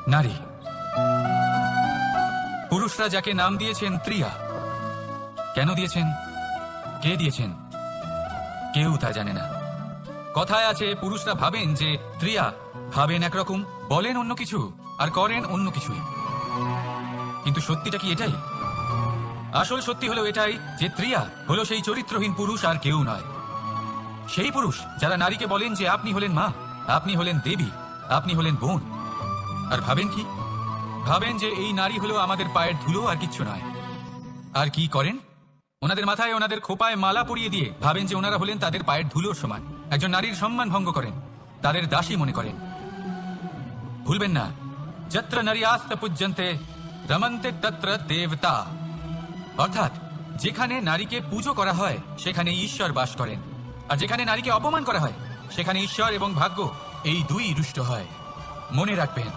নারী। পুরুষরা যাকে নাম দিয়েছেন ত্রিয়া, কেন দিয়েছেন, কে দিয়েছেন, কেউ তা জানে না। কথায় আছে পুরুষরা ভাবেন যে ত্রিয়া, ভাবেন একরকম, বলেন অন্য কিছু, আর করেন অন্য কিছুই। কিন্তু সত্যিটা কি এটাই? আসল সত্যি হলো এটাই যে ত্রিয়া হলো সেই চরিত্রহীন পুরুষ আর কেউ নয়। সেই পুরুষ যারা নারীকে বলেন যে আপনি হলেন মা, আপনি হলেন দেবী, আপনি হলেন বোন। আর ভাবেন কি? ভাবেন যে এই নারী হলো আমাদের পায়ের ধুলো আর কিচ্ছু নয়। আর কি করেন? ওনাদের মাথায় ওনাদের খোপায় মালা পরিয়ে দিয়ে ভাবেন যে ওনারা হলেন তাদের পায়ের ধুলোর সমান। একজন নারীর সম্মান ভঙ্গ করেন, তাদের দাসী মনে করেন। ভুলবেন না, যত্র নারী আস্ত পূজ্যন্তে রমন্তে তত্র দেবতা। অর্থাৎ যেখানে নারীকে পুজো করা হয় সেখানে ঈশ্বর বাস করেন, আর যেখানে নারীকে অপমান করা হয় সেখানে ঈশ্বর এবং ভাগ্য এই দুই রুষ্ট হয়। মনে রাখবেন।